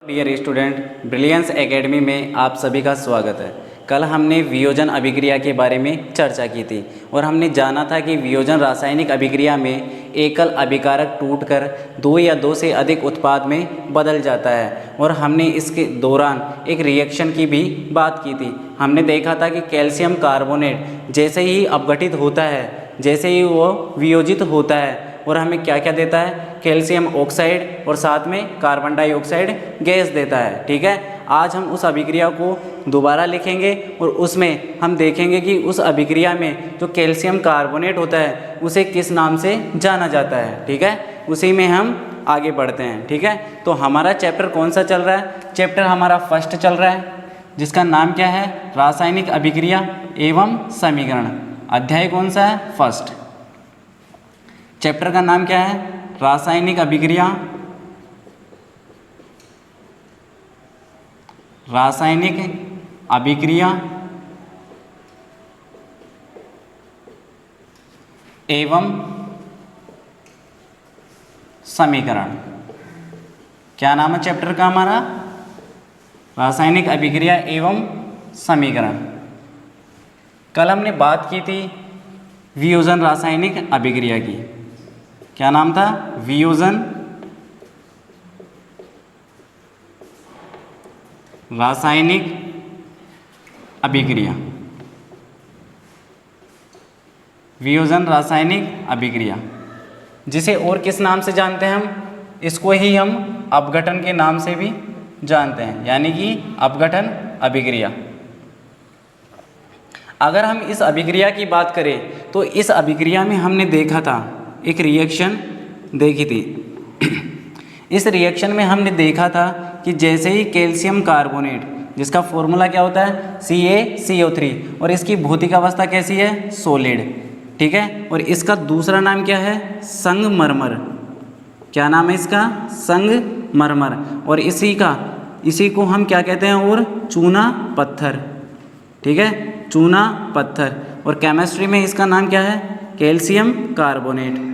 Dear student, brilliance academy में आप सभी का स्वागत है। कल हमने वियोजन अभिक्रिया के बारे में चर्चा की थी और हमने जाना था कि वियोजन रासायनिक अभिक्रिया में एकल अभिकारक टूटकर दो या दो से अधिक उत्पाद में बदल जाता है और हमने इसके दौरान एक रिएक्शन की भी बात की थी। हमने देखा था कि कैल्शियम कार्बोनेट जैसे ही अपघटित होता है, जैसे ही वो वियोजित होता है और हमें क्या क्या देता है, कैल्शियम ऑक्साइड और साथ में कार्बन डाइऑक्साइड गैस देता है। ठीक है, आज हम उस अभिक्रिया को दोबारा लिखेंगे और उसमें हम देखेंगे कि उस अभिक्रिया में जो कैल्शियम कार्बोनेट होता है उसे किस नाम से जाना जाता है। ठीक है, उसी में हम आगे बढ़ते हैं। ठीक है, तो हमारा चैप्टर कौन सा चल रहा है? चैप्टर हमारा फर्स्ट चल रहा है जिसका नाम क्या है? रासायनिक अभिक्रिया एवं समीकरण। अध्याय कौन सा है? फर्स्ट। चैप्टर का नाम क्या है? रासायनिक अभिक्रिया, रासायनिक अभिक्रिया एवं समीकरण। क्या नाम है चैप्टर का हमारा? रासायनिक अभिक्रिया एवं समीकरण। कल हमने बात की थी वियोजन रासायनिक अभिक्रिया की। क्या नाम था? वियोजन रासायनिक अभिक्रिया। वियोजन रासायनिक अभिक्रिया, जिसे और किस नाम से जानते हैं हम? इसको ही हम अपघटन के नाम से भी जानते हैं, यानी कि अपघटन अभिक्रिया। अगर हम इस अभिक्रिया की बात करें तो इस अभिक्रिया में हमने देखा था, एक रिएक्शन देखी थी। इस रिएक्शन में हमने देखा था कि जैसे ही कैल्शियम कार्बोनेट, जिसका फॉर्मूला क्या होता है? CaCO3, और इसकी भौतिक अवस्था कैसी है? सॉलिड। ठीक है, और इसका दूसरा नाम क्या है? संगमरमर। क्या नाम है इसका? संगमरमर। और इसी को हम क्या कहते हैं? और चूना पत्थर। ठीक है, चूना पत्थर। और केमिस्ट्री में इसका नाम क्या है? Calcium carbonate.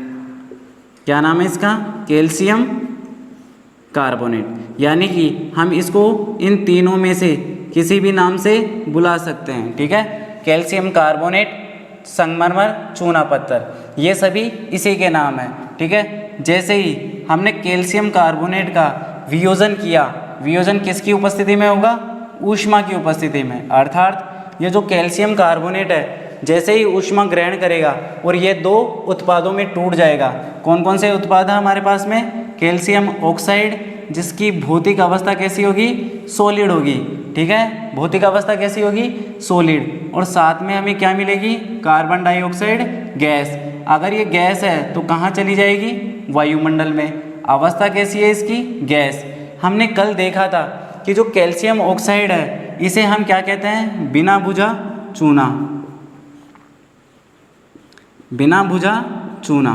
क्या नाम है इसका? Calcium carbonate. यानी कि हम इसको इन तीनों में से किसी भी नाम से बुला सकते हैं। ठीक है, कैल्शियम कार्बोनेट, संगमरमर, चूना पत्थर, ये सभी इसी के नाम हैं। ठीक है, जैसे ही हमने कैल्शियम कार्बोनेट का वियोजन किया, वियोजन किसकी उपस्थिति में होगा? ऊष्मा की उपस्थिति में। अर्थात ये जो कैल्शियम कार्बोनेट है जैसे ही ऊष्मा ग्रहण करेगा और ये दो उत्पादों में टूट जाएगा। कौन कौन से उत्पाद है हमारे पास में? कैल्शियम ऑक्साइड, जिसकी भौतिक अवस्था कैसी होगी? सॉलिड होगी। ठीक है, भौतिक अवस्था कैसी होगी? सॉलिड। और साथ में हमें क्या मिलेगी? Carbon dioxide gas. अगर ये गैस है तो कहाँ चली जाएगी? वायुमंडल में। अवस्था कैसी है इसकी? गैस। हमने कल देखा था कि जो कैल्शियम ऑक्साइड है इसे हम क्या कहते हैं? बिना बुझा चूना। बिना बुझा चूना।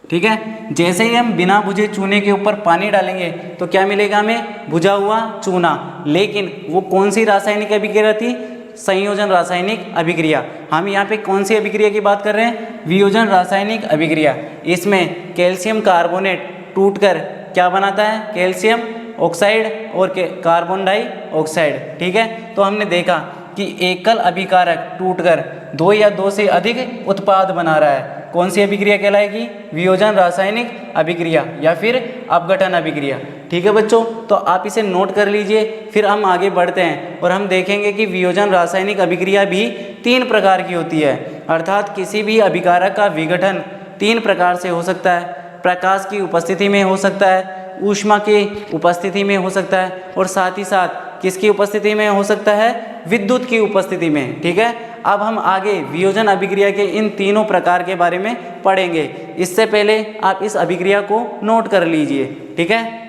ठीक है, जैसे ही हम बिना बुझे चूने के ऊपर पानी डालेंगे तो क्या मिलेगा हमें? बुझा हुआ चूना। लेकिन वो कौन सी रासायनिक अभिक्रिया थी? संयोजन रासायनिक अभिक्रिया। हम यहाँ पे कौन सी अभिक्रिया की बात कर रहे हैं? वियोजन रासायनिक अभिक्रिया। इसमें कैल्शियम कार्बोनेट टूटकर क्या बनाता है? कैल्शियम ऑक्साइड और कार्बन डाइऑक्साइड। ठीक है, तो हमने देखा कि एकल अभिकारक टूटकर दो या दो से अधिक उत्पाद बना रहा है। कौन सी अभिक्रिया कहलाएगी? वियोजन रासायनिक अभिक्रिया या फिर अपघटन अभिक्रिया। ठीक है बच्चों, तो आप इसे नोट कर लीजिए, फिर हम आगे बढ़ते हैं और हम देखेंगे कि वियोजन रासायनिक अभिक्रिया भी 3 प्रकार की होती है। अर्थात किसी भी अभिकारक का विघटन 3 प्रकार से हो सकता है। प्रकाश की उपस्थिति में हो सकता है, ऊष्मा की उपस्थिति में हो सकता है, और साथ ही साथ किसकी उपस्थिति में हो सकता है? विद्युत की उपस्थिति में। ठीक है, अब हम आगे वियोजन अभिक्रिया के इन तीनों प्रकार के बारे में पढ़ेंगे। इससे पहले आप इस अभिक्रिया को नोट कर लीजिए। ठीक है,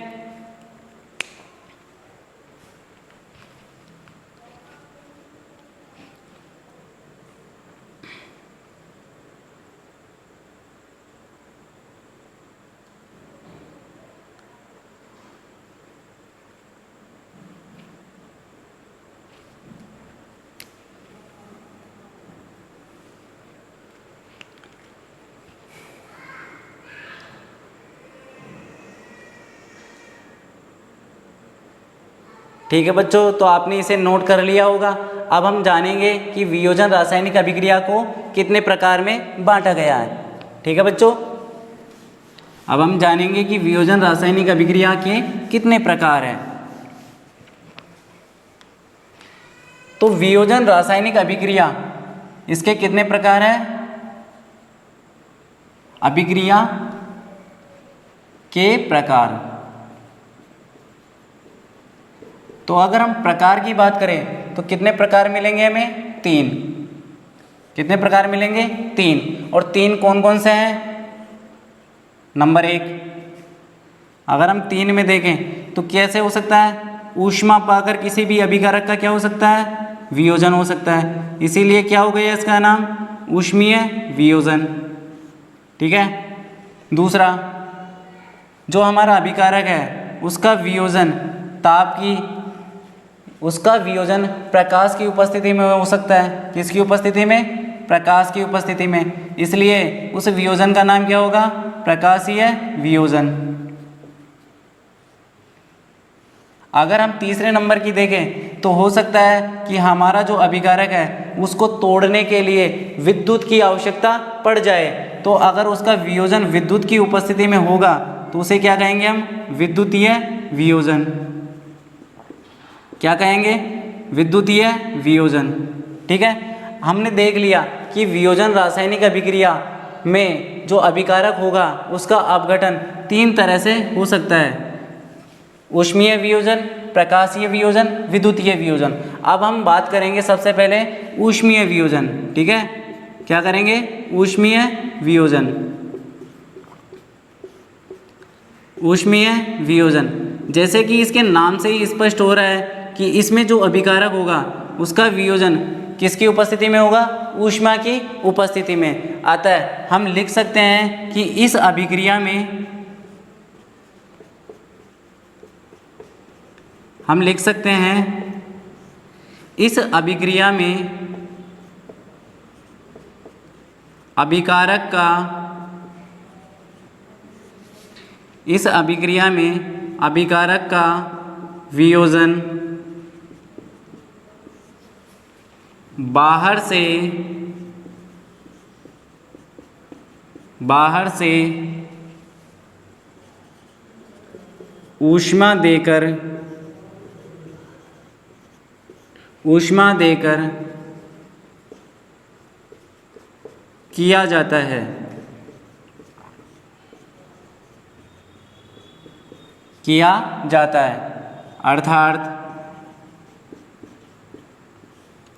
ठीक है बच्चों, तो आपने इसे नोट कर लिया होगा। अब हम जानेंगे कि वियोजन रासायनिक अभिक्रिया को कितने प्रकार में बांटा गया है। ठीक है बच्चों, अब हम जानेंगे कि वियोजन रासायनिक अभिक्रिया के कितने प्रकार हैं। तो वियोजन रासायनिक अभिक्रिया, इसके कितने प्रकार हैं? अभिक्रिया के प्रकार। तो अगर हम प्रकार की बात करें तो कितने प्रकार मिलेंगे हमें? 3। कितने प्रकार मिलेंगे? 3। और 3 कौन कौन से हैं? नंबर 1, अगर हम 3 में देखें तो कैसे हो सकता है? ऊष्मा पाकर किसी भी अभिकारक का क्या हो सकता है? वियोजन हो सकता है। इसीलिए क्या हो गया इसका नाम? ऊष्मीय वियोजन। ठीक है। दूसरा, जो हमारा अभिकारक है उसका वियोजन उसका वियोजन प्रकाश की उपस्थिति में हो सकता है। किसकी उपस्थिति में? प्रकाश की उपस्थिति में। इसलिए उस वियोजन का नाम क्या होगा? प्रकाशीय वियोजन। अगर हम तीसरे नंबर की देखें तो हो सकता है कि हमारा जो अभिकारक है उसको तोड़ने के लिए विद्युत की आवश्यकता पड़ जाए। तो अगर उसका वियोजन विद्युत की उपस्थिति में होगा तो उसे क्या कहेंगे हम? विद्युतीय वियोजन। क्या कहेंगे? विद्युतीय वियोजन। ठीक है। हमने देख लिया कि वियोजन रासायनिक अभिक्रिया में जो अभिकारक होगा उसका अपघटन 3 तरह से हो सकता है: ऊष्मीय वियोजन, प्रकाशीय वियोजन, विद्युतीय वियोजन। अब हम बात करेंगे सबसे पहले ऊष्मीय वियोजन। ठीक है, क्या करेंगे? ऊष्मीय वियोजन। ऊष्मीय वियोजन, जैसे कि इसके नाम से ही स्पष्ट हो रहा है कि इसमें जो अभिकारक होगा उसका वियोजन किसकी उपस्थिति में होगा? ऊष्मा की उपस्थिति में। अतः हम लिख सकते हैं कि इस अभिक्रिया में अभिकारक का वियोजन बाहर से ऊष्मा देकर किया जाता है।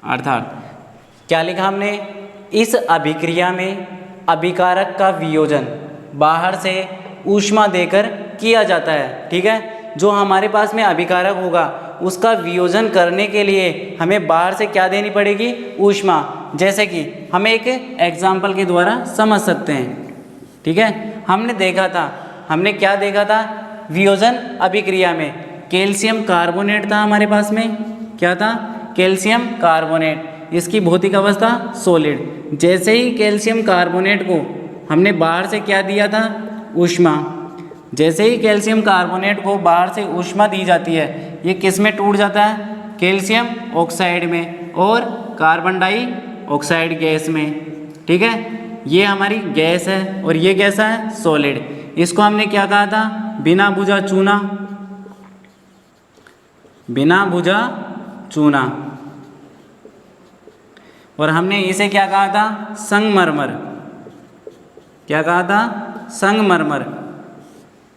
अर्थात क्या लिखा हमने? इस अभिक्रिया में अभिकारक का वियोजन बाहर से ऊष्मा देकर किया जाता है। ठीक है, जो हमारे पास में अभिकारक होगा उसका वियोजन करने के लिए हमें बाहर से क्या देनी पड़ेगी? ऊष्मा। जैसे कि हम एक एग्जाम्पल के द्वारा समझ सकते हैं। ठीक है, हमने क्या देखा था? वियोजन अभिक्रिया में कैल्शियम कार्बोनेट था हमारे पास में। क्या था? Calcium carbonate. इसकी भौतिक अवस्था सॉलिड। जैसे ही कैल्शियम कार्बोनेट को हमने बाहर से क्या दिया था? ऊष्मा। जैसे ही कैल्शियम कार्बोनेट को बाहर से ऊष्मा दी जाती है, ये किस में टूट जाता है? कैल्शियम ऑक्साइड में और कार्बन डाइऑक्साइड गैस में। ठीक है, ये हमारी गैस है और ये कैसा है? सॉलिड। इसको हमने क्या कहा था? बिना बुझा चूना। और हमने इसे क्या कहा था? संगमरमर। क्या कहा था? संगमरमर।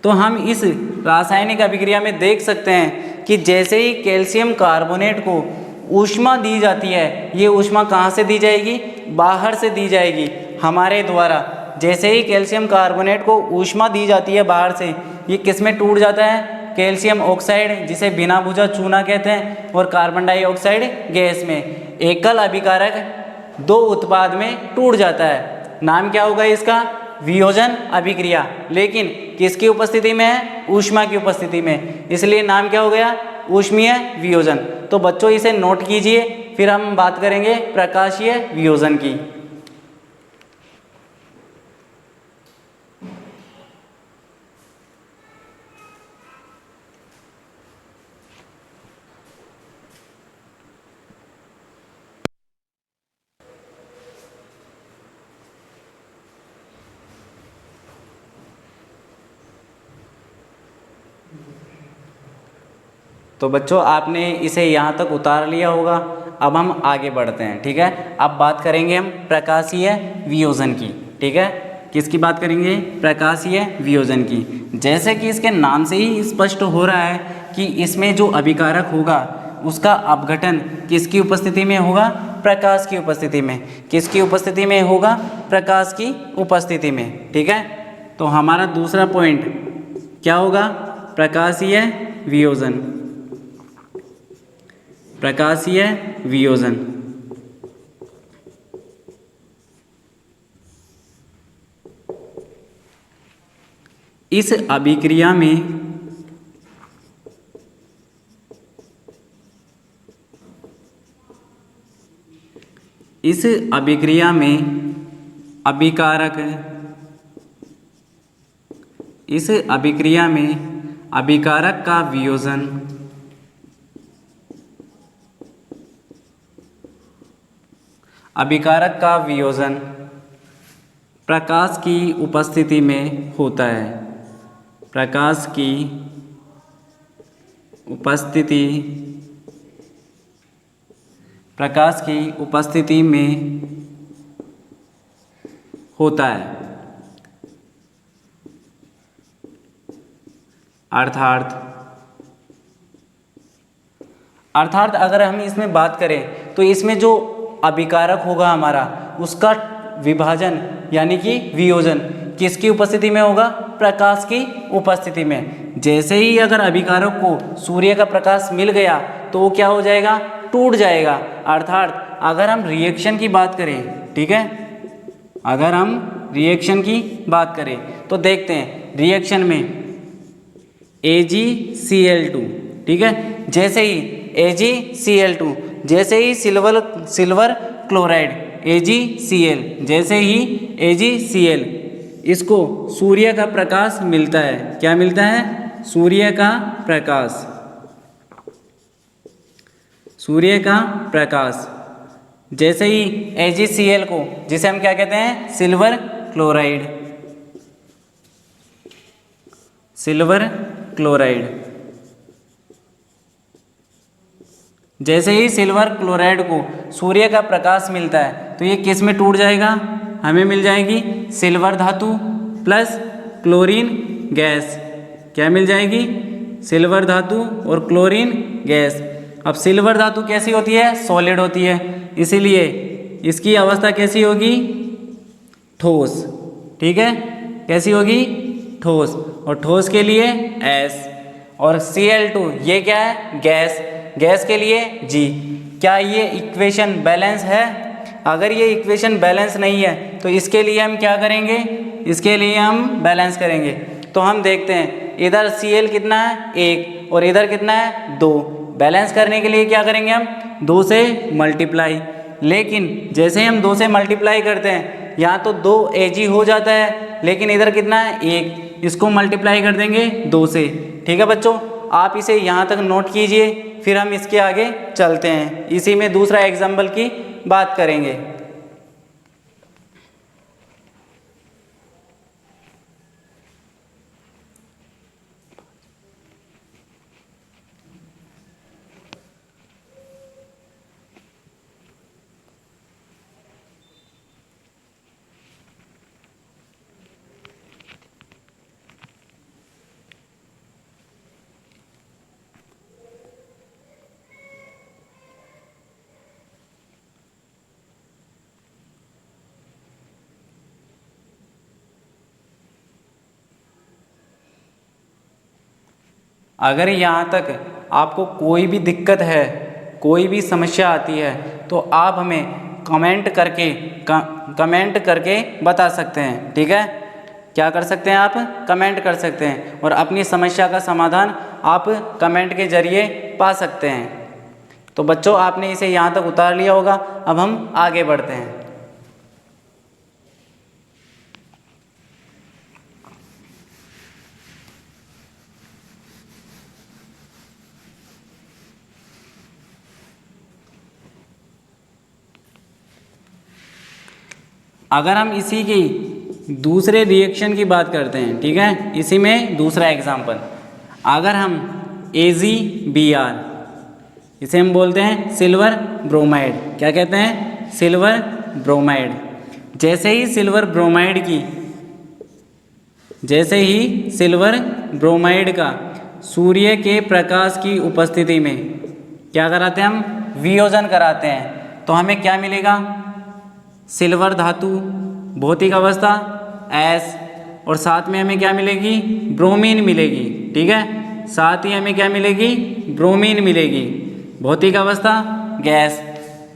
तो हम इस रासायनिक अभिक्रिया में देख सकते हैं कि जैसे ही कैल्शियम कार्बोनेट को ऊष्मा दी जाती है, ये ऊष्मा कहाँ से दी जाएगी? बाहर से दी जाएगी हमारे द्वारा। जैसे ही कैल्शियम कार्बोनेट को ऊष्मा दी जाती है बाहर से, ये किस में टूट जाता है? कैल्शियम ऑक्साइड, जिसे बिना बुझा चूना कहते हैं, और कार्बन डाइऑक्साइड गैस में। एकल अभिकारक 2 उत्पाद में टूट जाता है। नाम क्या होगा इसका? वियोजन अभिक्रिया। लेकिन किसकी उपस्थिति में है? ऊष्मा की उपस्थिति में। इसलिए नाम क्या हो गया? ऊष्मीय वियोजन। तो बच्चों इसे नोट कीजिए, फिर हम बात करेंगे प्रकाशीय वियोजन की। तो बच्चों आपने इसे यहाँ तक उतार लिया होगा। अब हम आगे बढ़ते हैं, ठीक है। अब बात करेंगे हम प्रकाशीय वियोजन की, ठीक है। किसकी बात करेंगे? प्रकाशीय वियोजन की। जैसे कि इसके नाम से ही स्पष्ट हो रहा है कि इसमें जो अभिकारक होगा उसका अपघटन किसकी उपस्थिति में होगा? प्रकाश की उपस्थिति में। किसकी उपस्थिति में होगा? प्रकाश की उपस्थिति में, ठीक है। तो हमारा दूसरा पॉइंट क्या होगा? प्रकाशीय वियोजन। प्रकाशीय वियोजन। इस अभिक्रिया में अभिकारक का वियोजन प्रकाश की उपस्थिति में होता है। प्रकाश की उपस्थिति में होता है। अर्थात अगर हम इसमें बात करें तो इसमें जो अभिकारक होगा हमारा, उसका विभाजन यानी कि वियोजन किसकी उपस्थिति में होगा? प्रकाश की उपस्थिति में। जैसे ही अगर अभिकारक को सूर्य का प्रकाश मिल गया तो वो क्या हो जाएगा? टूट जाएगा। अर्थात अगर हम रिएक्शन की बात करें, ठीक है, अगर हम रिएक्शन की बात करें तो देखते हैं रिएक्शन में AgCl2, ठीक है। जैसे ही AgCl2, जैसे ही सिल्वर क्लोराइड AgCl, जैसे ही AgCl, इसको सूर्य का प्रकाश मिलता है। क्या मिलता है? सूर्य का प्रकाश। जैसे ही AgCl को, जिसे हम क्या कहते हैं? Silver chloride. जैसे ही सिल्वर क्लोराइड को सूर्य का प्रकाश मिलता है तो ये किस में टूट जाएगा? हमें मिल जाएगी सिल्वर धातु प्लस क्लोरीन गैस। क्या मिल जाएगी? सिल्वर धातु और क्लोरीन गैस। अब सिल्वर धातु कैसी होती है? सॉलिड होती है, इसीलिए इसकी अवस्था कैसी होगी? ठोस, ठीक है। कैसी होगी? ठोस। और ठोस के लिए S, और Cl2 ये क्या है? गैस के लिए G। क्या ये इक्वेशन बैलेंस है? अगर ये इक्वेशन बैलेंस नहीं है तो इसके लिए हम क्या करेंगे? इसके लिए हम बैलेंस करेंगे। तो हम देखते हैं इधर Cl कितना है? 1, और इधर कितना है? 2। बैलेंस करने के लिए क्या करेंगे हम? 2 से मल्टीप्लाई। लेकिन जैसे ही हम 2 से मल्टीप्लाई करते हैं, यहाँ तो 2 Ag हो जाता है, लेकिन इधर कितना है? 1। इसको मल्टीप्लाई कर देंगे 2 से, ठीक है बच्चों। आप इसे यहाँ तक नोट कीजिए, फिर हम इसके आगे चलते हैं। इसी में दूसरा एग्जाम्पल की बात करेंगे। अगर यहाँ तक आपको कोई भी दिक्कत है, कोई भी समस्या आती है, तो आप हमें कमेंट करके बता सकते हैं, ठीक है। क्या कर सकते हैं आप? कमेंट कर सकते हैं, और अपनी समस्या का समाधान आप कमेंट के जरिए पा सकते हैं। तो बच्चों आपने इसे यहाँ तक उतार लिया होगा। अब हम आगे बढ़ते हैं। अगर हम इसी की दूसरे रिएक्शन की बात करते हैं, ठीक है, इसी में दूसरा एग्जाम्पल, अगर हम AgBr, इसे हम बोलते हैं सिल्वर ब्रोमाइड। क्या कहते हैं? Silver bromide. जैसे ही सिल्वर ब्रोमाइड का सूर्य के प्रकाश की उपस्थिति में क्या कराते हैं हम? वियोजन कराते हैं। तो हमें क्या मिलेगा? सिल्वर धातु, भौतिक अवस्था S, और साथ में हमें क्या मिलेगी? ब्रोमीन मिलेगी। ठीक है, साथ ही हमें क्या मिलेगी? ब्रोमीन मिलेगी। भौतिक अवस्था गैस।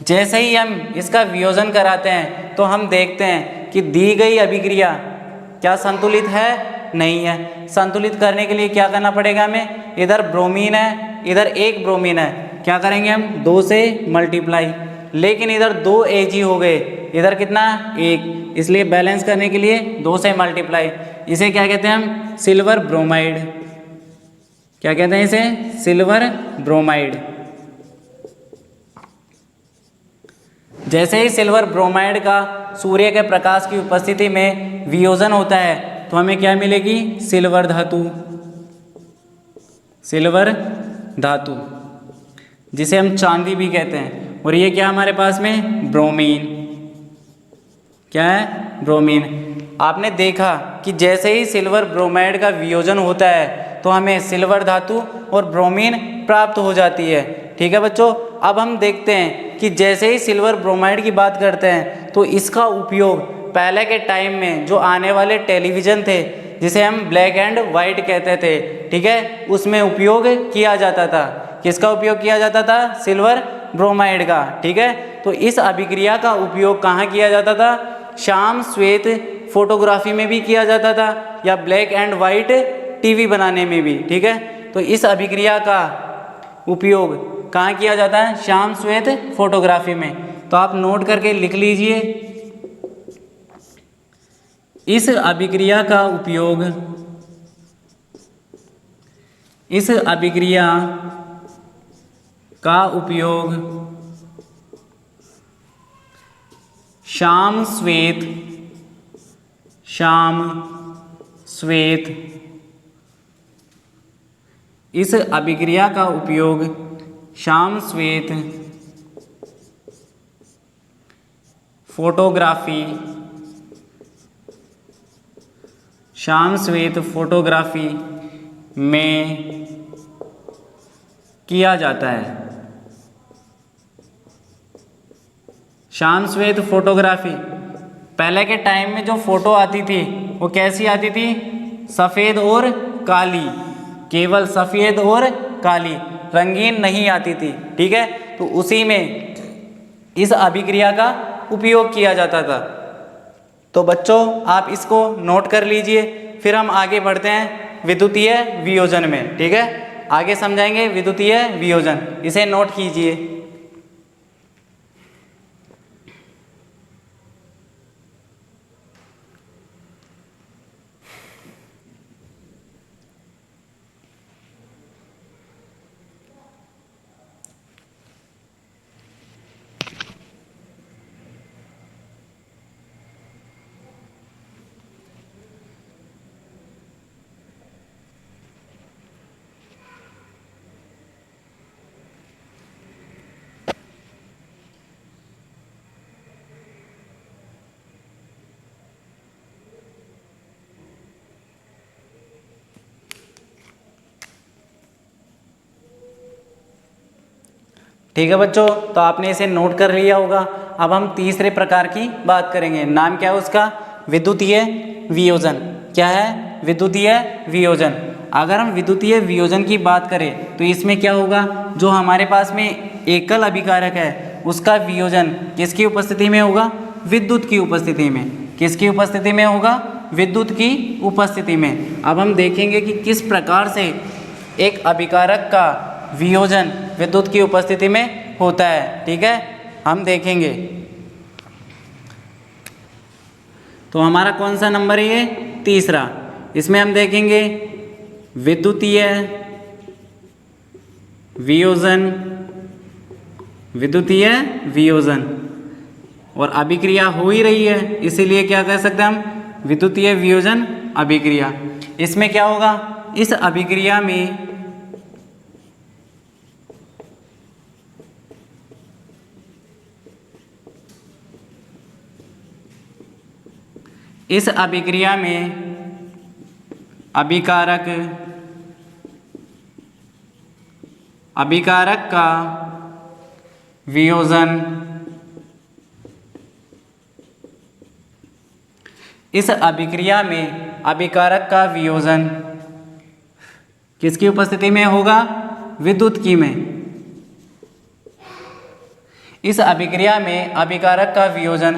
जैसे ही हम इसका वियोजन कराते हैं तो हम देखते हैं कि दी गई अभिक्रिया क्या संतुलित है? नहीं है। संतुलित करने के लिए क्या करना पड़ेगा हमें? इधर ब्रोमीन है, इधर एक ब्रोमीन है, क्या करेंगे हम? 2 से मल्टीप्लाई, लेकिन इधर 2 Ag हो गए, इधर कितना? 1, इसलिए बैलेंस करने के लिए 2 से मल्टीप्लाई। इसे क्या कहते हैं हम? Silver bromide. क्या कहते हैं इसे? Silver bromide. जैसे ही सिल्वर ब्रोमाइड का सूर्य के प्रकाश की उपस्थिति में वियोजन होता है तो हमें क्या मिलेगी? सिल्वर धातु। सिल्वर धातु जिसे हम चांदी भी कहते हैं। और ये क्या हमारे पास में? ब्रोमीन। क्या है? ब्रोमीन। आपने देखा कि जैसे ही सिल्वर ब्रोमाइड का वियोजन होता है तो हमें सिल्वर धातु और ब्रोमीन प्राप्त हो जाती है। ठीक है बच्चों, अब हम देखते हैं कि जैसे ही सिल्वर ब्रोमाइड की बात करते हैं तो इसका उपयोग पहले के टाइम में जो आने वाले टेलीविज़न थे जिसे हम ब्लैक एंड वाइट कहते थे, ठीक है, उसमें उपयोग किया जाता था। किसका उपयोग किया जाता था? सिल्वर ब्रोमाइड का। ठीक है, तो इस अभिक्रिया का उपयोग कहाँ किया जाता था? श्याम श्वेत फोटोग्राफी में भी किया जाता था या ब्लैक एंड वाइट टीवी बनाने में भी। ठीक है, तो इस अभिक्रिया का उपयोग कहाँ किया जाता है? श्याम श्वेत फोटोग्राफी में। तो आप नोट करके लिख लीजिए, इस अभिक्रिया का उपयोग श्याम श्वेत इस अभिक्रिया का उपयोग श्याम श्वेत फोटोग्राफी में किया जाता है। श्याम श्वेत फोटोग्राफी, पहले के टाइम में जो फोटो आती थी वो कैसी आती थी? सफ़ेद और काली, केवल सफ़ेद और काली, रंगीन नहीं आती थी। ठीक है, तो उसी में इस अभिक्रिया का उपयोग किया जाता था। तो बच्चों आप इसको नोट कर लीजिए, फिर हम आगे बढ़ते हैं विद्युतीय वियोजन में। ठीक है, आगे समझाएंगे विद्युतीय वियोजन, इसे नोट कीजिए। ठीक है बच्चों, तो आपने इसे नोट कर लिया होगा। अब हम तीसरे प्रकार की बात करेंगे। नाम क्या है उसका? विद्युतीय वियोजन। क्या है? विद्युतीय वियोजन। अगर हम विद्युतीय वियोजन की बात करें तो इसमें क्या होगा? जो हमारे पास में एकल अभिकारक है उसका वियोजन किसकी उपस्थिति में होगा? विद्युत की उपस्थिति में। किसकी उपस्थिति में होगा? विद्युत की उपस्थिति में। अब हम देखेंगे कि किस प्रकार से एक अभिकारक का वियोजन विद्युत की उपस्थिति में होता है। ठीक है, हम देखेंगे। तो हमारा कौन सा नंबर है ये? तीसरा। इसमें हम देखेंगे विद्युतीय वियोजन और अभिक्रिया हो ही रही है, इसीलिए क्या कह सकते हैं हम? विद्युतीय वियोजन अभिक्रिया। इसमें क्या होगा? इस अभिक्रिया में इस अभिक्रिया में अभिकारक का वियोजन इस अभिक्रिया में अभिकारक का वियोजन किसकी उपस्थिति में होगा? विद्युत की में। इस अभिक्रिया में अभिकारक का वियोजन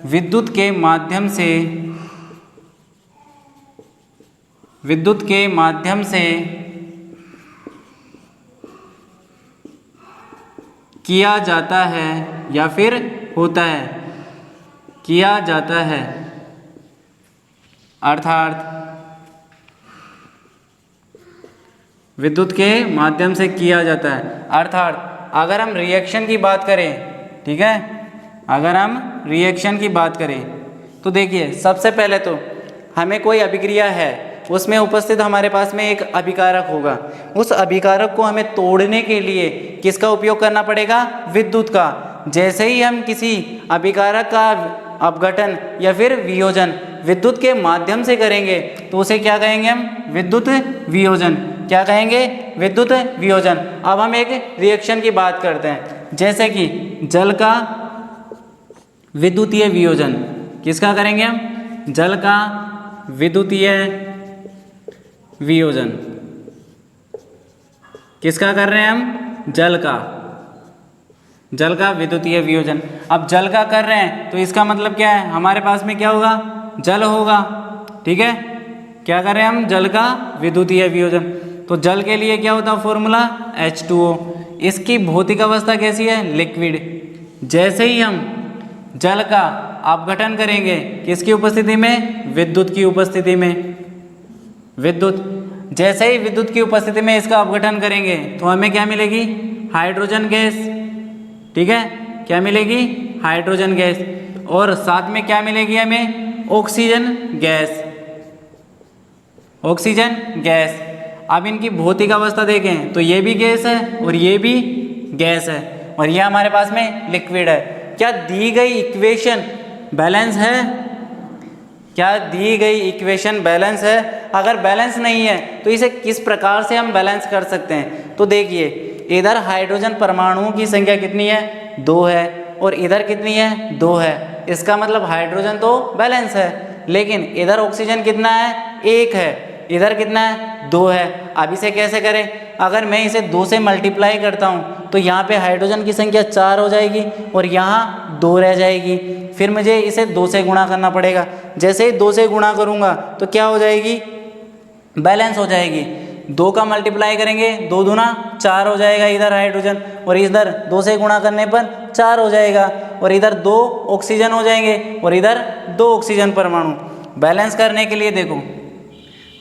विद्युत के माध्यम से किया जाता है या फिर होता है, किया जाता है, अर्थात विद्युत के माध्यम से किया जाता है। अर्थात अगर हम रिएक्शन की बात करें, ठीक है, अगर हम रिएक्शन की बात करें तो देखिए, सबसे पहले तो हमें कोई अभिक्रिया है, उसमें उपस्थित हमारे पास में एक अभिकारक होगा। उस अभिकारक को हमें तोड़ने के लिए किसका उपयोग करना पड़ेगा? विद्युत का। जैसे ही हम किसी अभिकारक का अपघटन या फिर वियोजन विद्युत के माध्यम से करेंगे तो उसे क्या कहेंगे हम? विद्युत वियोजन। क्या कहेंगे? विद्युत वियोजन। अब हम एक रिएक्शन की बात करते हैं, जैसे कि जल का विद्युतीय वियोजन। किसका करेंगे हम? जल का विद्युतीय वियोजन। किसका कर रहे हैं हम? जल का विद्युतीय वियोजन। अब जल का कर रहे हैं तो इसका मतलब क्या है? हमारे पास में क्या होगा? जल होगा, ठीक है। क्या कर रहे हैं हम? जल का विद्युतीय वियोजन। तो जल के लिए क्या होता है फॉर्मूला? H2O। इसकी भौतिक अवस्था कैसी है? लिक्विड। जैसे ही हम जल का अपघटन करेंगे किसकी उपस्थिति में? विद्युत की उपस्थिति में। विद्युत, जैसे ही विद्युत की उपस्थिति में इसका अपघटन करेंगे तो हमें क्या मिलेगी? हाइड्रोजन गैस, ठीक है। क्या मिलेगी? Hydrogen gas. और साथ में क्या मिलेगी हमें? Oxygen gas. Oxygen gas. अब इनकी भौतिक अवस्था देखें तो ये भी गैस है और ये भी गैस है और ये हमारे पास में लिक्विड है। क्या दी गई इक्वेशन बैलेंस है? क्या दी गई इक्वेशन बैलेंस है? अगर बैलेंस नहीं है तो इसे किस प्रकार से हम बैलेंस कर सकते हैं? तो देखिए, इधर हाइड्रोजन परमाणुओं की संख्या कितनी है? 2 है और इधर कितनी है? 2 है। इसका मतलब हाइड्रोजन तो बैलेंस है, लेकिन इधर ऑक्सीजन कितना है? 1 है। इधर कितना है? 2 है। अब इसे कैसे करें? अगर मैं इसे 2 से मल्टीप्लाई करता हूँ तो यहाँ पे हाइड्रोजन की संख्या 4 हो जाएगी और यहाँ 2 रह जाएगी। फिर मुझे इसे 2 से गुणा करना पड़ेगा। जैसे ही 2 से गुणा करूँगा तो क्या हो जाएगी? बैलेंस हो जाएगी। 2 का मल्टीप्लाई करेंगे, 2 दूना 4 हो जाएगा इधर हाइड्रोजन, और इधर 2 से गुणा करने पर 4 हो जाएगा, और इधर 2 ऑक्सीजन हो जाएंगे और इधर 2 ऑक्सीजन परमाणु। बैलेंस करने के लिए देखो,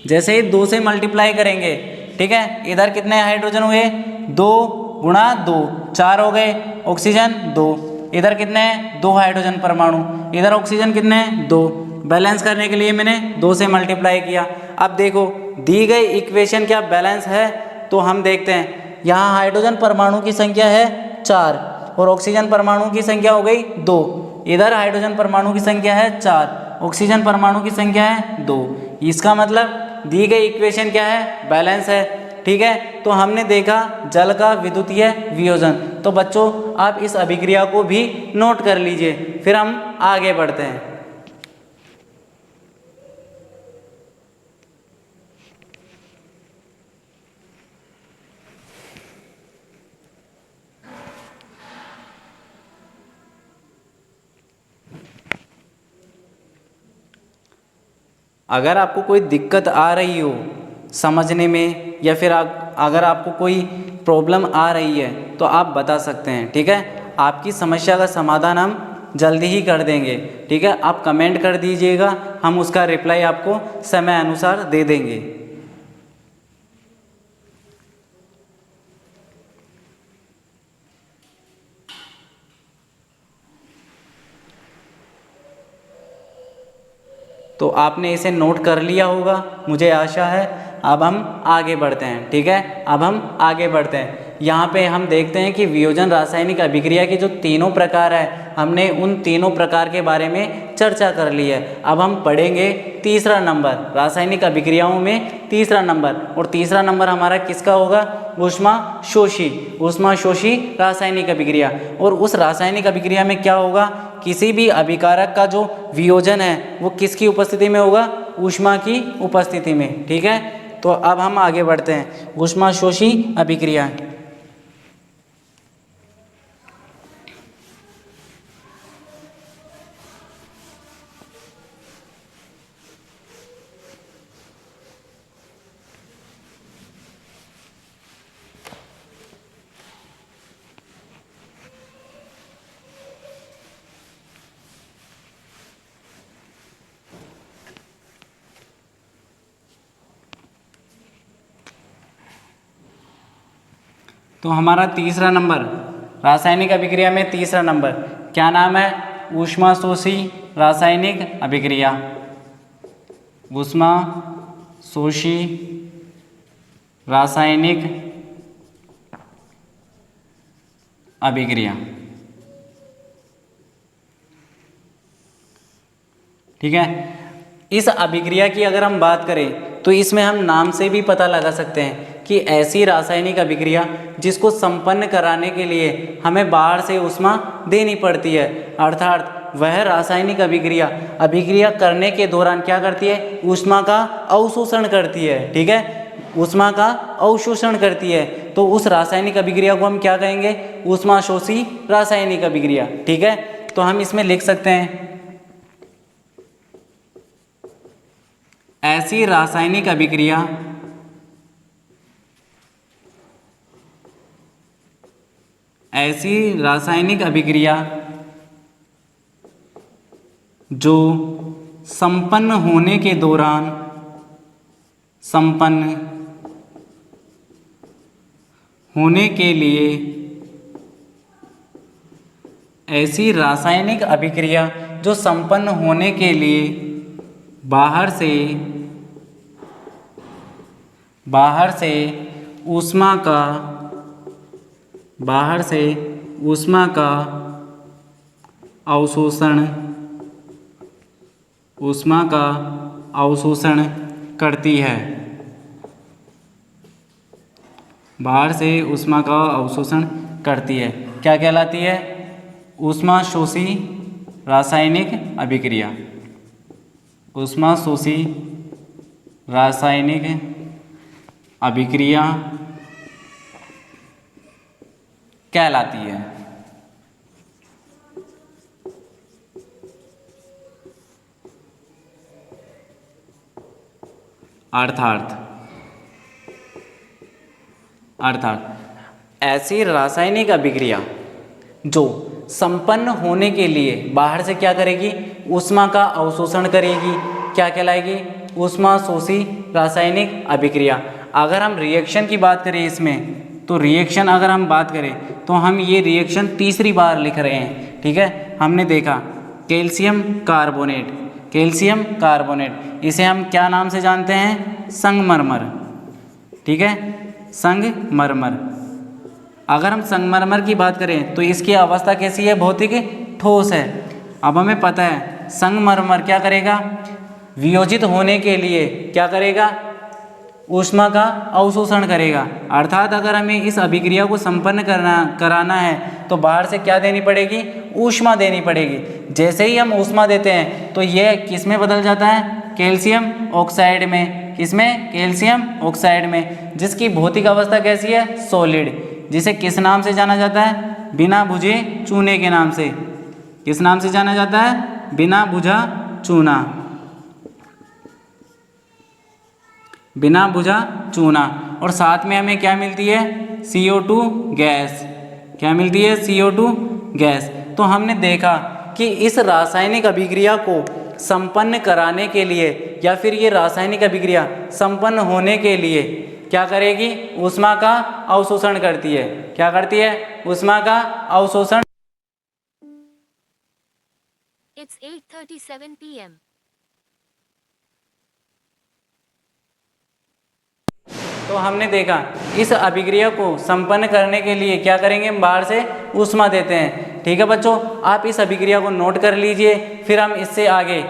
जैसे ही 2 से मल्टीप्लाई करेंगे, ठीक है, इधर कितने हाइड्रोजन हुए? 2 गुणा 2 4 हो गए, ऑक्सीजन 2। इधर कितने हैं? 2 हाइड्रोजन परमाणु। इधर ऑक्सीजन कितने हैं? 2। बैलेंस करने के लिए मैंने 2 से मल्टीप्लाई किया। अब देखो, दी गई इक्वेशन क्या बैलेंस है? तो हम देखते हैं, यहाँ हाइड्रोजन परमाणु की संख्या है 4 और ऑक्सीजन परमाणु की संख्या हो गई 2। इधर हाइड्रोजन परमाणु की संख्या है 4, ऑक्सीजन परमाणु की संख्या है 2। इसका मतलब दी गई इक्वेशन क्या है? बैलेंस है, ठीक है। तो हमने देखा जल का विद्युतीय वियोजन। तो बच्चों, आप इस अभिक्रिया को भी नोट कर लीजिए, फिर हम आगे बढ़ते हैं। अगर आपको कोई दिक्कत आ रही हो समझने में, या फिर अगर आपको कोई प्रॉब्लम आ रही है तो आप बता सकते हैं, ठीक है। आपकी समस्या का समाधान हम जल्दी ही कर देंगे, ठीक है। आप कमेंट कर दीजिएगा, हम उसका रिप्लाई आपको समय अनुसार दे देंगे। तो आपने इसे नोट कर लिया होगा, मुझे आशा है। अब हम आगे बढ़ते हैं, ठीक है। अब हम आगे बढ़ते हैं। यहाँ पे हम देखते हैं कि वियोजन रासायनिक अभिक्रिया के जो तीनों प्रकार है हमने उन तीनों प्रकार के बारे में चर्चा कर ली है। अब हम पढ़ेंगे तीसरा नंबर, रासायनिक अभिक्रियाओं में तीसरा नंबर, और तीसरा नंबर हमारा किसका होगा? ऊष्माशोषी, ऊष्माशोषी रासायनिक अभिक्रिया। और उस रासायनिक अभिक्रिया में क्या होगा? किसी भी अभिकारक का जो वियोजन है वो किसकी उपस्थिति में होगा? ऊष्मा की उपस्थिति में। ठीक है, तो अब हम आगे बढ़ते हैं। ऊष्माशोषी अभिक्रिया, तो हमारा तीसरा नंबर रासायनिक अभिक्रिया में तीसरा नंबर क्या नाम है? ऊष्माशोषी रासायनिक अभिक्रिया, ऊष्माशोषी रासायनिक अभिक्रिया। ठीक है, इस अभिक्रिया की अगर हम बात करें तो इसमें हम नाम से भी पता लगा सकते हैं कि ऐसी रासायनिक अभिक्रिया जिसको संपन्न कराने के लिए हमें बाहर से ऊष्मा देनी पड़ती है, अर्थात वह रासायनिक अभिक्रिया करने के दौरान क्या करती है? ऊष्मा का अवशोषण करती है। ठीक है, ऊष्मा का अवशोषण करती है, तो उस रासायनिक अभिक्रिया को हम क्या कहेंगे? ऊष्माशोषी रासायनिक अभिक्रिया। ठीक है, तो हम इसमें लिख सकते हैं ऐसी रासायनिक अभिक्रिया जो संपन्न होने के दौरान ऐसी रासायनिक अभिक्रिया जो संपन्न होने के लिए बाहर से ऊष्मा का अवशोषण करती है। बाहर से ऊष्मा का अवशोषण करती है, क्या कहलाती है? ऊष्माशोषी रासायनिक अभिक्रिया, ऊष्माशोषी रासायनिक अभिक्रिया कहलाती है। अर्थात ऐसी रासायनिक अभिक्रिया जो संपन्न होने के लिए बाहर से क्या करेगी? ऊष्मा का अवशोषण करेगी, क्या कहलाएगी? ऊष्माशोषी रासायनिक अभिक्रिया। अगर हम रिएक्शन की बात करें इसमें, तो रिएक्शन अगर हम बात करें तो हम ये रिएक्शन तीसरी बार लिख रहे हैं। ठीक है, हमने देखा कैल्शियम कार्बोनेट, इसे हम क्या नाम से जानते हैं? संगमरमर। ठीक है, संगमरमर। अगर हम संगमरमर की बात करें तो इसकी अवस्था कैसी है? भौतिक ठोस है। अब हमें पता है संगमरमर क्या करेगा? वियोजित होने के लिए क्या करेगा? ऊष्मा का अवशोषण करेगा। अर्थात अगर हमें इस अभिक्रिया को संपन्न कराना है तो बाहर से क्या देनी पड़ेगी? ऊष्मा देनी पड़ेगी। जैसे ही हम ऊष्मा देते हैं तो यह किस में बदल जाता है? कैल्शियम ऑक्साइड में। किसमें? कैल्शियम ऑक्साइड में, जिसकी भौतिक अवस्था कैसी है? सॉलिड, जिसे किस नाम से जाना जाता है? बिना बुझे चूने के नाम से। किस नाम से जाना जाता है? बिना बुझा चूना। बिना बुझा चूना। और साथ में हमें क्या मिलती है? CO2 gas. क्या मिलती है? CO2 gas. तो हमने देखा कि इस रासायनिक अभिक्रिया को संपन्न कराने के लिए या फिर ये रासायनिक अभिक्रिया संपन्न होने के लिए क्या करेगी? ऊष्मा का अवशोषण करती है। क्या करती है? ऊष्मा का अवशोषण। It's 8:37 p.m. तो हमने देखा इस अभिक्रिया को संपन्न करने के लिए क्या करेंगे? हम बाहर से ऊष्मा देते हैं। ठीक है बच्चों, आप इस अभिक्रिया को नोट कर लीजिए, फिर हम इससे आगे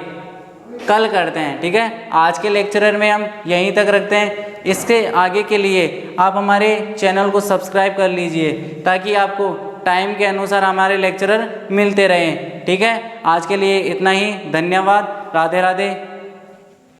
कल करते हैं। ठीक है, आज के लेक्चर में हम यहीं तक रखते हैं। इसके आगे के लिए आप हमारे चैनल को सब्सक्राइब कर लीजिए ताकि आपको टाइम के अनुसार हमारे लेक्चरर मिलते रहें। ठीक है, आज के लिए इतना ही। धन्यवाद। राधे राधे।